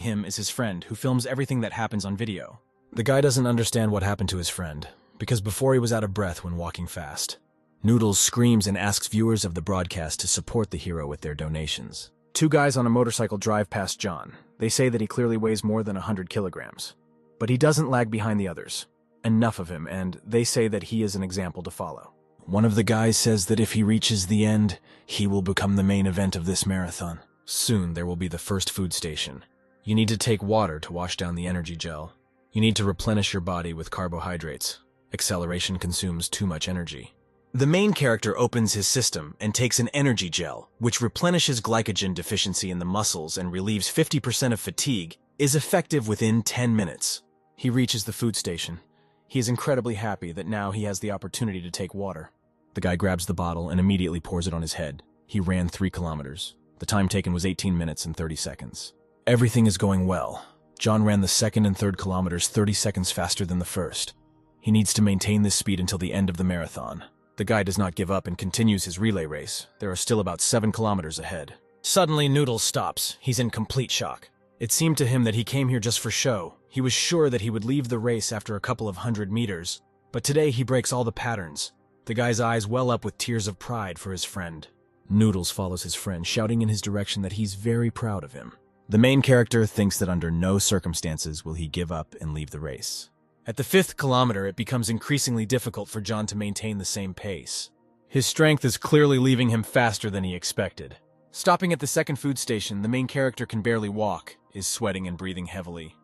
Him is his friend, who films everything that happens on video. The guy doesn't understand what happened to his friend, because before he was out of breath when walking fast. Noodles screams and asks viewers of the broadcast to support the hero with their donations. Two guys on a motorcycle drive past John. They say that he clearly weighs more than 100 kilograms. But he doesn't lag behind the others. Enough of him, and they say that he is an example to follow. One of the guys says that if he reaches the end, he will become the main event of this marathon. Soon there will be the first food station. You need to take water to wash down the energy gel. You need to replenish your body with carbohydrates. Acceleration consumes too much energy. The main character opens his system and takes an energy gel, which replenishes glycogen deficiency in the muscles and relieves 50% of fatigue, is effective within 10 minutes. He reaches the food station. He is incredibly happy that now he has the opportunity to take water. The guy grabs the bottle and immediately pours it on his head. He ran 3 kilometers. The time taken was 18 minutes and 30 seconds. Everything is going well. John ran the second and third kilometers 30 seconds faster than the first. He needs to maintain this speed until the end of the marathon. The guy does not give up and continues his relay race. There are still about 7 kilometers ahead. Suddenly, Noodles stops. He's in complete shock. It seemed to him that he came here just for show. He was sure that he would leave the race after a couple of 100 meters. But today he breaks all the patterns. The guy's eyes well up with tears of pride for his friend. Noodles follows his friend, shouting in his direction that he's very proud of him. The main character thinks that under no circumstances will he give up and leave the race. At the 5th kilometer, it becomes increasingly difficult for John to maintain the same pace. His strength is clearly leaving him faster than he expected. Stopping at the second food station, the main character can barely walk, is sweating and breathing heavily.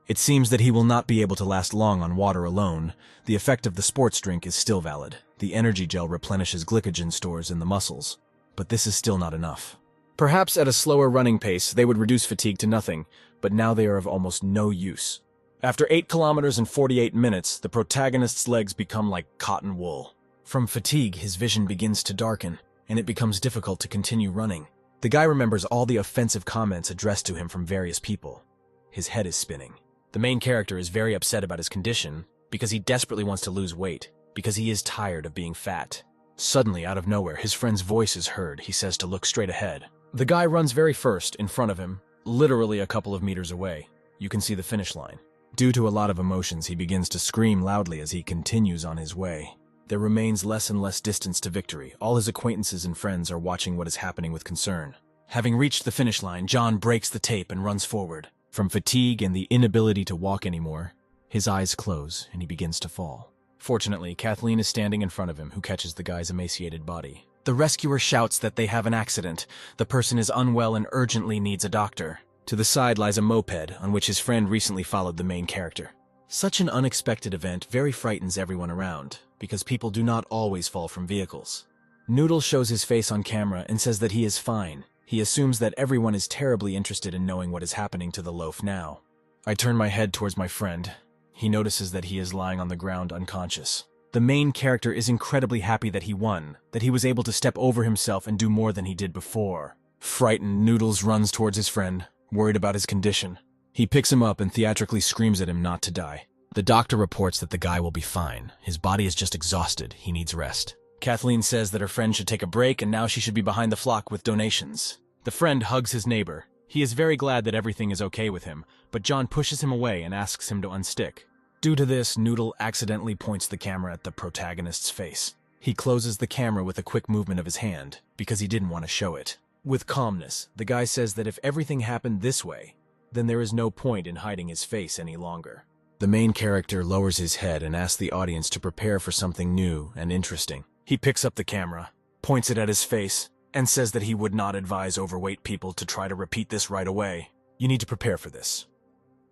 It seems that he will not be able to last long on water alone. The effect of the sports drink is still valid. The energy gel replenishes glycogen stores in the muscles. But this is still not enough. Perhaps at a slower running pace, they would reduce fatigue to nothing, but now they are of almost no use. After 8 kilometers and 48 minutes, the protagonist's legs become like cotton wool. From fatigue, his vision begins to darken, and it becomes difficult to continue running. The guy remembers all the offensive comments addressed to him from various people. His head is spinning. The main character is very upset about his condition because he desperately wants to lose weight, because he is tired of being fat. Suddenly, out of nowhere, his friend's voice is heard. He says to look straight ahead. The guy runs very first, in front of him, literally a couple of meters away. You can see the finish line. Due to a lot of emotions, he begins to scream loudly as he continues on his way. There remains less and less distance to victory. All his acquaintances and friends are watching what is happening with concern. Having reached the finish line, John breaks the tape and runs forward. From fatigue and the inability to walk anymore, his eyes close and he begins to fall. Fortunately, Kathleen is standing in front of him, who catches the guy's emaciated body. The rescuer shouts that they have an accident. The person is unwell and urgently needs a doctor. To the side lies a moped, on which his friend recently followed the main character. Such an unexpected event very frightens everyone around, because people do not always fall from vehicles. Noodles shows his face on camera and says that he is fine. He assumes that everyone is terribly interested in knowing what is happening to the loaf now. I turn my head towards my friend. He notices that he is lying on the ground unconscious. The main character is incredibly happy that he won, that he was able to step over himself and do more than he did before. Frightened, Noodles runs towards his friend, worried about his condition. He picks him up and theatrically screams at him not to die. The doctor reports that the guy will be fine. His body is just exhausted. He needs rest. Kathleen says that her friend should take a break and now she should be behind the flock with donations. The friend hugs his neighbor. He is very glad that everything is okay with him, but John pushes him away and asks him to unstick. Due to this, Noodle accidentally points the camera at the protagonist's face. He closes the camera with a quick movement of his hand, because he didn't want to show it. With calmness, the guy says that if everything happened this way, then there is no point in hiding his face any longer. The main character lowers his head and asks the audience to prepare for something new and interesting. He picks up the camera, points it at his face, and says that he would not advise overweight people to try to repeat this right away. You need to prepare for this.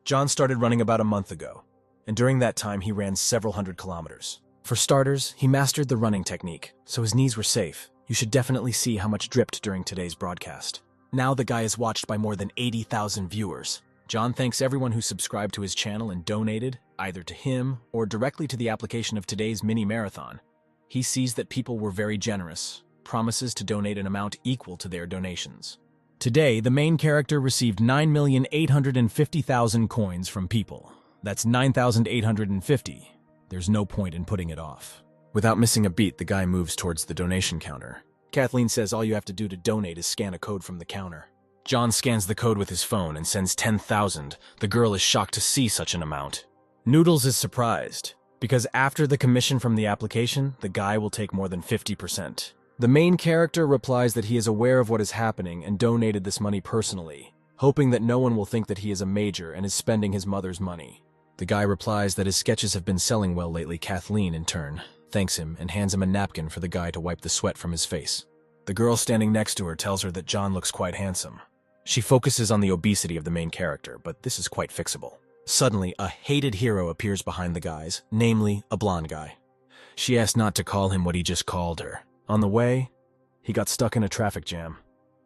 John started running about a month ago, and during that time he ran several hundred kilometers. For starters, he mastered the running technique, so his knees were safe. You should definitely see how much dripped during today's broadcast. Now the guy is watched by more than 80,000 viewers. John thanks everyone who subscribed to his channel and donated, either to him or directly to the application of today's mini-marathon. He sees that people were very generous, promises to donate an amount equal to their donations. Today, the main character received 9,850,000 coins from people. That's 9,850. There's no point in putting it off. Without missing a beat, the guy moves towards the donation counter. Kathleen says all you have to do to donate is scan a code from the counter. John scans the code with his phone and sends 10,000. The girl is shocked to see such an amount. Noodles is surprised, because after the commission from the application, the guy will take more than 50%. The main character replies that he is aware of what is happening and donated this money personally, hoping that no one will think that he is a major and is spending his mother's money. The guy replies that his sketches have been selling well lately. Kathleen, in turn, thanks him and hands him a napkin for the guy to wipe the sweat from his face. The girl standing next to her tells her that John looks quite handsome. She focuses on the obesity of the main character, but this is quite fixable. Suddenly, a hated hero appears behind the guys, namely, a blonde guy. She asked not to call him what he just called her. On the way, he got stuck in a traffic jam.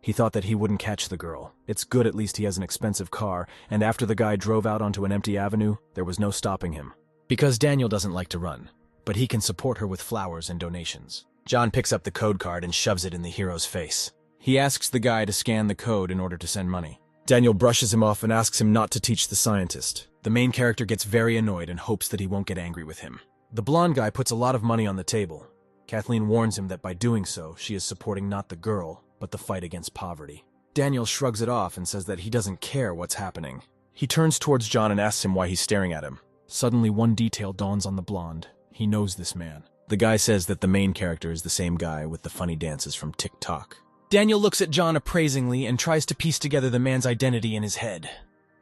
He thought that he wouldn't catch the girl. It's good at least he has an expensive car, and after the guy drove out onto an empty avenue, there was no stopping him. Because Daniel doesn't like to run, but he can support her with flowers and donations. John picks up the code card and shoves it in the hero's face. He asks the guy to scan the code in order to send money. Daniel brushes him off and asks him not to teach the scientist. The main character gets very annoyed and hopes that he won't get angry with him. The blonde guy puts a lot of money on the table. Kathleen warns him that by doing so, she is supporting not the girl, but the fight against poverty. Daniel shrugs it off and says that he doesn't care what's happening. He turns towards John and asks him why he's staring at him. Suddenly, one detail dawns on the blonde. He knows this man. The guy says that the main character is the same guy with the funny dances from TikTok. Daniel looks at John appraisingly and tries to piece together the man's identity in his head.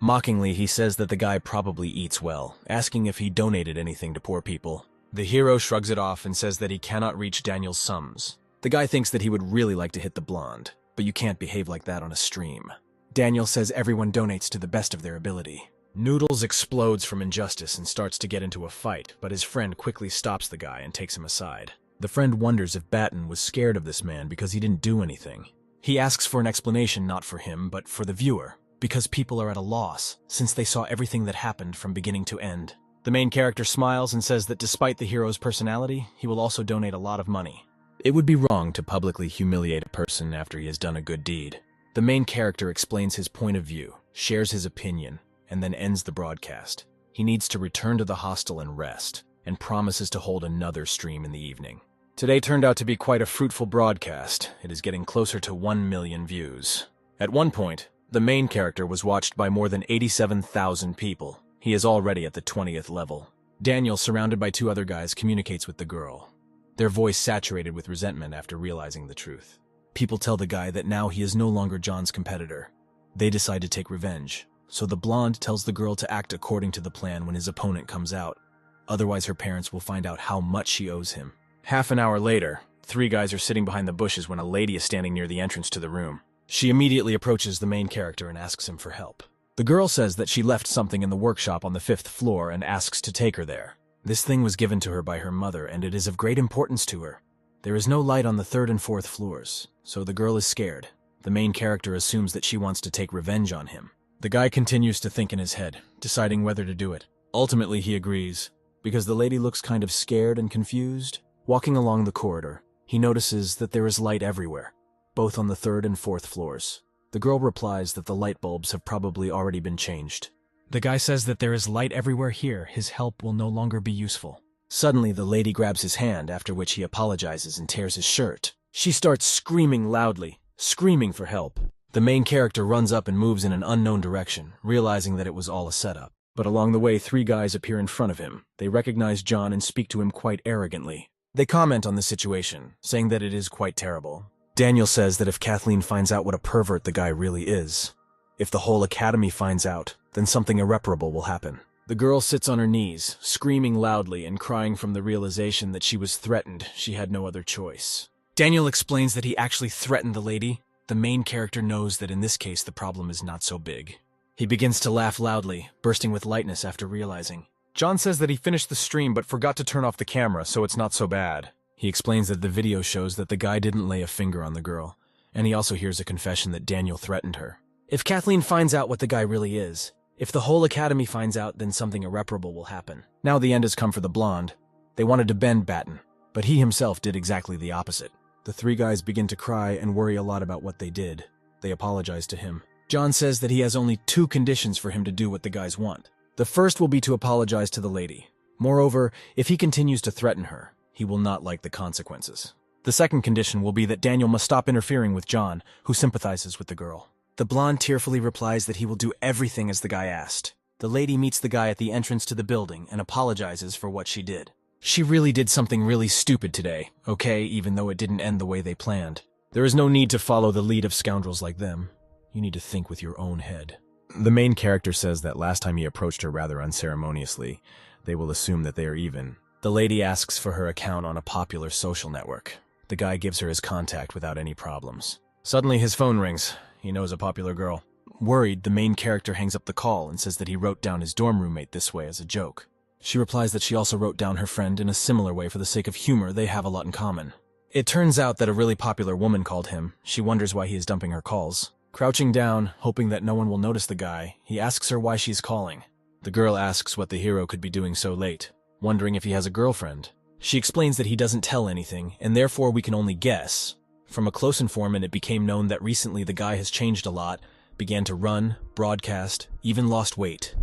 Mockingly, he says that the guy probably eats well, asking if he donated anything to poor people. The hero shrugs it off and says that he cannot reach Daniel's sums. The guy thinks that he would really like to hit the blonde, but you can't behave like that on a stream. Daniel says everyone donates to the best of their ability. Noodles explodes from injustice and starts to get into a fight, but his friend quickly stops the guy and takes him aside. The friend wonders if Batten was scared of this man because he didn't do anything. He asks for an explanation not for him, but for the viewer, because people are at a loss, since they saw everything that happened from beginning to end. The main character smiles and says that despite the hero's personality, he will also donate a lot of money. It would be wrong to publicly humiliate a person after he has done a good deed. The main character explains his point of view, shares his opinion, and then ends the broadcast. He needs to return to the hostel and rest, and promises to hold another stream in the evening. Today turned out to be quite a fruitful broadcast. It is getting closer to 1 million views. At one point, the main character was watched by more than 87,000 people. He is already at the 20th level. Daniel, surrounded by 2 other guys, communicates with the girl, their voice saturated with resentment after realizing the truth. People tell the guy that now he is no longer John's competitor. They decide to take revenge, so the blonde tells the girl to act according to the plan when his opponent comes out. Otherwise, her parents will find out how much she owes him. Half an hour later, 3 guys are sitting behind the bushes when a lady is standing near the entrance to the room. She immediately approaches the main character and asks him for help. The girl says that she left something in the workshop on the 5th floor and asks to take her there. This thing was given to her by her mother, and it is of great importance to her. There is no light on the 3rd and 4th floors, so the girl is scared. The main character assumes that she wants to take revenge on him. The guy continues to think in his head, deciding whether to do it. Ultimately, he agrees, because the lady looks kind of scared and confused. Walking along the corridor, he notices that there is light everywhere, both on the 3rd and 4th floors. The girl replies that the light bulbs have probably already been changed. The guy says that there is light everywhere here. His help will no longer be useful. Suddenly, the lady grabs his hand, after which he apologizes and tears his shirt. She starts screaming loudly, screaming for help. The main character runs up and moves in an unknown direction, realizing that it was all a setup. But along the way, 3 guys appear in front of him. They recognize John and speak to him quite arrogantly. They comment on the situation, saying that it is quite terrible. Daniel says that if Kathleen finds out what a pervert the guy really is, if the whole academy finds out, then something irreparable will happen. The girl sits on her knees, screaming loudly and crying from the realization that she was threatened. She had no other choice. Daniel explains that he actually threatened the lady. The main character knows that in this case the problem is not so big. He begins to laugh loudly, bursting with lightness after realizing. John says that he finished the stream but forgot to turn off the camera, so it's not so bad. He explains that the video shows that the guy didn't lay a finger on the girl, and he also hears a confession that Daniel threatened her. If Kathleen finds out what the guy really is, if the whole academy finds out, then something irreparable will happen. Now the end has come for the blonde. They wanted to bend Batten, but he himself did exactly the opposite. The 3 guys begin to cry and worry a lot about what they did. They apologize to him. John says that he has only 2 conditions for him to do what the guys want. The first will be to apologize to the lady. Moreover, if he continues to threaten her, he will not like the consequences. The second condition will be that Daniel must stop interfering with John, who sympathizes with the girl. The blonde tearfully replies that he will do everything as the guy asked. The lady meets the guy at the entrance to the building and apologizes for what she did. She really did something really stupid today, okay, even though it didn't end the way they planned. There is no need to follow the lead of scoundrels like them. You need to think with your own head. The main character says that last time he approached her rather unceremoniously, they will assume that they are even. The lady asks for her account on a popular social network. The guy gives her his contact without any problems. Suddenly his phone rings. He knows a popular girl. Worried, the main character hangs up the call and says that he wrote down his dorm roommate this way as a joke. She replies that she also wrote down her friend in a similar way for the sake of humor. They have a lot in common. It turns out that a really popular woman called him. She wonders why he is dumping her calls. Crouching down, hoping that no one will notice the guy, he asks her why she's calling. The girl asks what the hero could be doing so late, wondering if he has a girlfriend. She explains that he doesn't tell anything, and therefore we can only guess. From a close informant, it became known that recently the guy has changed a lot, began to run, broadcast, even lost weight.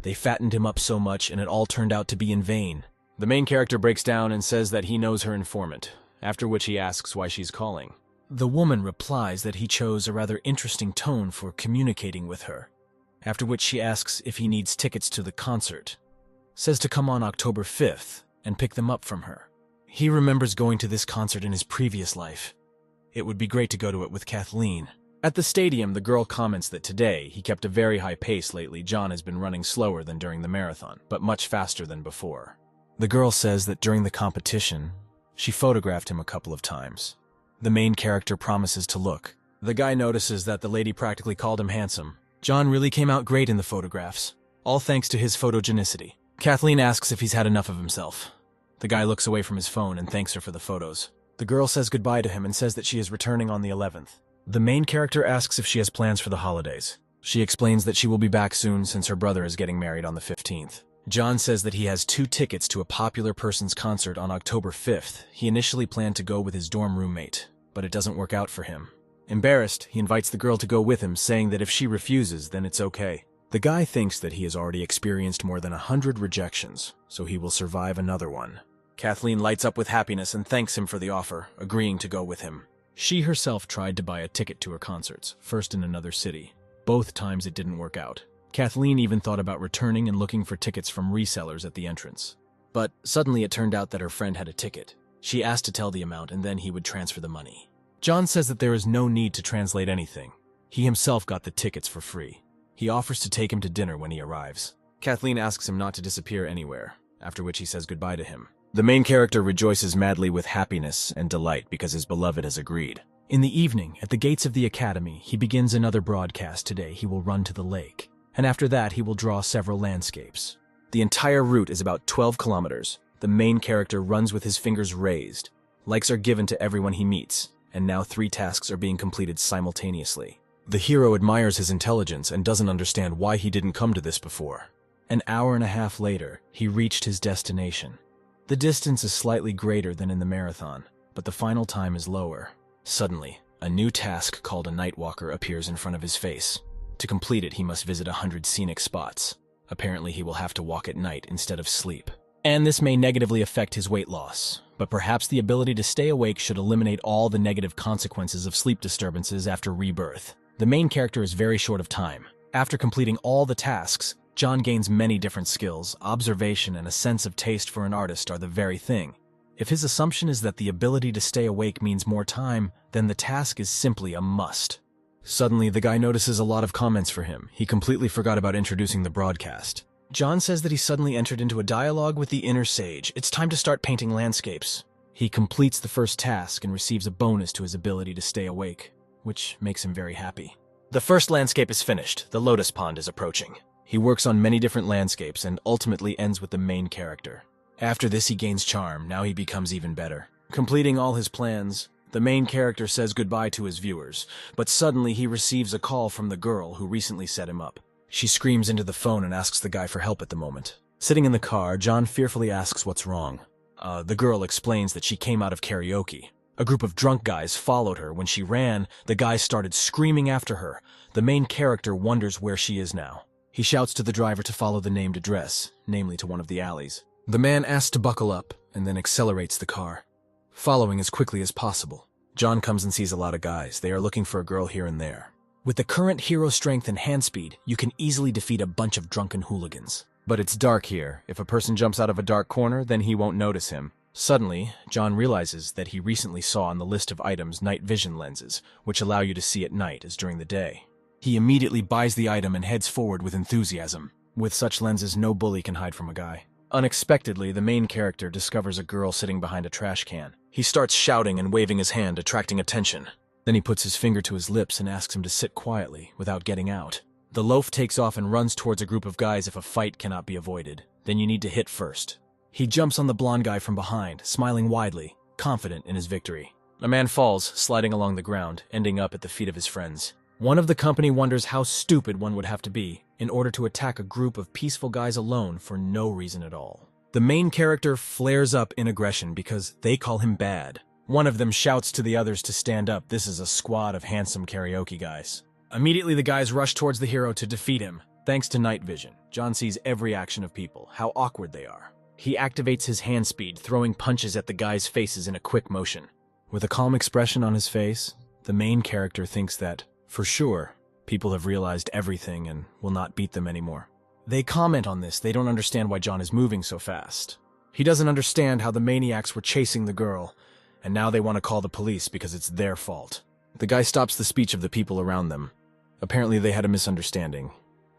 They fattened him up so much, and it all turned out to be in vain. The main character breaks down and says that he knows her informant, after which he asks why she's calling. The woman replies that he chose a rather interesting tone for communicating with her, after which she asks if he needs tickets to the concert. Says to come on October 5th and pick them up from her. He remembers going to this concert in his previous life. It would be great to go to it with Kathleen. At the stadium, the girl comments that today he kept a very high pace lately. John has been running slower than during the marathon, but much faster than before. The girl says that during the competition, she photographed him a couple of times. The main character promises to look. The guy notices that the lady practically called him handsome. John really came out great in the photographs, all thanks to his photogenicity. Kathleen asks if he's had enough of himself. The guy looks away from his phone and thanks her for the photos. The girl says goodbye to him and says that she is returning on the 11th. The main character asks if she has plans for the holidays. She explains that she will be back soon since her brother is getting married on the 15th. John says that he has 2 tickets to a popular person's concert on October 5th. He initially planned to go with his dorm roommate, but it doesn't work out for him. Embarrassed, he invites the girl to go with him, saying that if she refuses, then it's okay. The guy thinks that he has already experienced more than 100 rejections, so he will survive another one. Kathleen lights up with happiness and thanks him for the offer, agreeing to go with him. She herself tried to buy a ticket to her concerts, first in another city. Both times it didn't work out. Kathleen even thought about returning and looking for tickets from resellers at the entrance. But suddenly it turned out that her friend had a ticket. She asked to tell the amount and then he would transfer the money. John says that there is no need to translate anything. He himself got the tickets for free. He offers to take him to dinner when he arrives. Kathleen asks him not to disappear anywhere, after which he says goodbye to him. The main character rejoices madly with happiness and delight because his beloved has agreed. In the evening, at the gates of the academy, he begins another broadcast. Today he will run to the lake, and after that he will draw several landscapes. The entire route is about 12 kilometers. The main character runs with his fingers raised. Likes are given to everyone he meets, and now 3 tasks are being completed simultaneously. The hero admires his intelligence and doesn't understand why he didn't come to this before. An hour and a half later, he reached his destination. The distance is slightly greater than in the marathon, but the final time is lower. Suddenly, a new task called a night walker appears in front of his face. To complete it, he must visit 100 scenic spots. Apparently, he will have to walk at night instead of sleep. And this may negatively affect his weight loss, but perhaps the ability to stay awake should eliminate all the negative consequences of sleep disturbances after rebirth. The main character is very short of time. After completing all the tasks, John gains many different skills. Observation and a sense of taste for an artist are the very thing. If his assumption is that the ability to stay awake means more time, then the task is simply a must. Suddenly, the guy notices a lot of comments for him. He completely forgot about introducing the broadcast. John says that he suddenly entered into a dialogue with the inner sage. It's time to start painting landscapes. He completes the first task and receives a bonus to his ability to stay awake, which makes him very happy. The first landscape is finished. The lotus pond is approaching. He works on many different landscapes and ultimately ends with the main character. After this, he gains charm. Now he becomes even better. Completing all his plans, the main character says goodbye to his viewers, but suddenly he receives a call from the girl who recently set him up. She screams into the phone and asks the guy for help at the moment. Sitting in the car, John fearfully asks what's wrong. The girl explains that she came out of karaoke. A group of drunk guys followed her. When she ran, the guys started screaming after her. The main character wonders where she is now. He shouts to the driver to follow the named address, namely to one of the alleys. The man asks to buckle up and then accelerates the car, following as quickly as possible. John comes and sees a lot of guys. They are looking for a girl here and there. With the current hero strength and hand speed, you can easily defeat a bunch of drunken hooligans. But it's dark here. If a person jumps out of a dark corner, then he won't notice him. Suddenly, John realizes that he recently saw on the list of items night vision lenses, which allow you to see at night as during the day. He immediately buys the item and heads forward with enthusiasm. With such lenses, no bully can hide from a guy. Unexpectedly, the main character discovers a girl sitting behind a trash can. He starts shouting and waving his hand, attracting attention. Then he puts his finger to his lips and asks him to sit quietly, without getting out. The loaf takes off and runs towards a group of guys if a fight cannot be avoided. Then you need to hit first. He jumps on the blonde guy from behind, smiling widely, confident in his victory. A man falls, sliding along the ground, ending up at the feet of his friends. One of the company wonders how stupid one would have to be in order to attack a group of peaceful guys alone for no reason at all. The main character flares up in aggression because they call him bad. One of them shouts to the others to stand up. This is a squad of handsome karaoke guys. Immediately, the guys rush towards the hero to defeat him. Thanks to night vision, John sees every action of people, how awkward they are. He activates his hand speed, throwing punches at the guys' faces in a quick motion. With a calm expression on his face, the main character thinks that, for sure, people have realized everything and will not beat them anymore. They comment on this. They don't understand why John is moving so fast. He doesn't understand how the maniacs were chasing the girl, and now they want to call the police because it's their fault. The guy stops the speech of the people around them. Apparently they had a misunderstanding.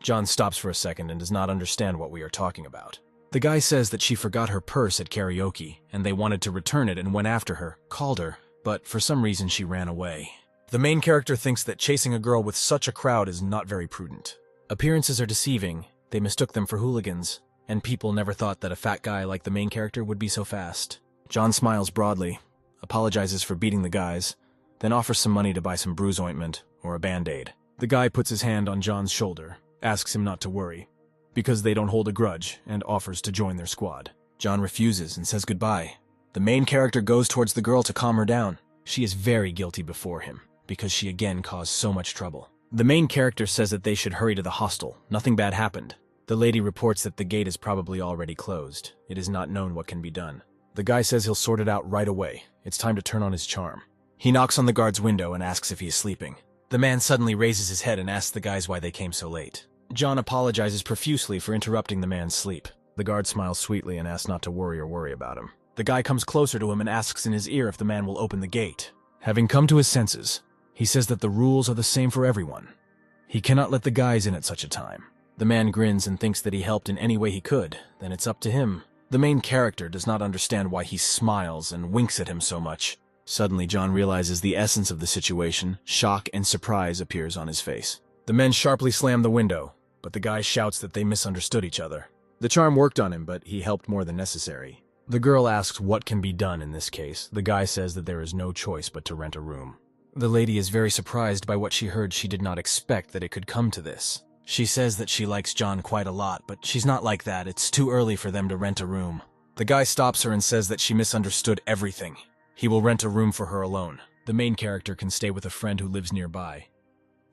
John stops for a second and does not understand what we are talking about. The guy says that she forgot her purse at karaoke, and they wanted to return it and went after her, called her, but for some reason she ran away. The main character thinks that chasing a girl with such a crowd is not very prudent. Appearances are deceiving, they mistook them for hooligans, and people never thought that a fat guy like the main character would be so fast. John smiles broadly, apologizes for beating the guys, then offers some money to buy some bruise ointment or a band-aid. The guy puts his hand on John's shoulder, asks him not to worry, because they don't hold a grudge, and offers to join their squad. John refuses and says goodbye. The main character goes towards the girl to calm her down. She is very guilty before him, because she again caused so much trouble. The main character says that they should hurry to the hostel. Nothing bad happened. The lady reports that the gate is probably already closed. It is not known what can be done. The guy says he'll sort it out right away. It's time to turn on his charm. He knocks on the guard's window and asks if he is sleeping. The man suddenly raises his head and asks the guys why they came so late. John apologizes profusely for interrupting the man's sleep. The guard smiles sweetly and asks not to worry about him. The guy comes closer to him and asks in his ear if the man will open the gate. Having come to his senses, he says that the rules are the same for everyone. He cannot let the guys in at such a time. The man grins and thinks that he helped in any way he could, then it's up to him. The main character does not understand why he smiles and winks at him so much. Suddenly, John realizes the essence of the situation. Shock and surprise appears on his face. The men sharply slam the window, but the guy shouts that they misunderstood each other. The charm worked on him, but he helped more than necessary. The girl asks what can be done in this case. The guy says that there is no choice but to rent a room. The lady is very surprised by what she heard. She did not expect that it could come to this. She says that she likes John quite a lot, but she's not like that. It's too early for them to rent a room. The guy stops her and says that she misunderstood everything. He will rent a room for her alone. The main character can stay with a friend who lives nearby.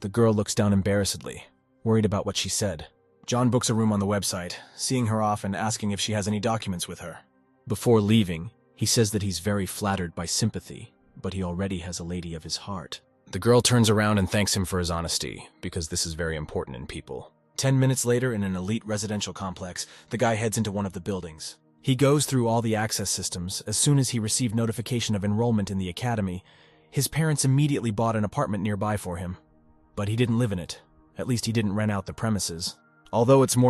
The girl looks down embarrassedly, worried about what she said. John books a room on the website, seeing her off and asking if she has any documents with her. Before leaving, he says that he's very flattered by sympathy, but he already has a lady of his heart. The girl turns around and thanks him for his honesty, because this is very important in people. 10 minutes later, in an elite residential complex, the guy heads into one of the buildings. He goes through all the access systems. As soon as he received notification of enrollment in the academy, his parents immediately bought an apartment nearby for him. But he didn't live in it. At least he didn't rent out the premises. Although it's more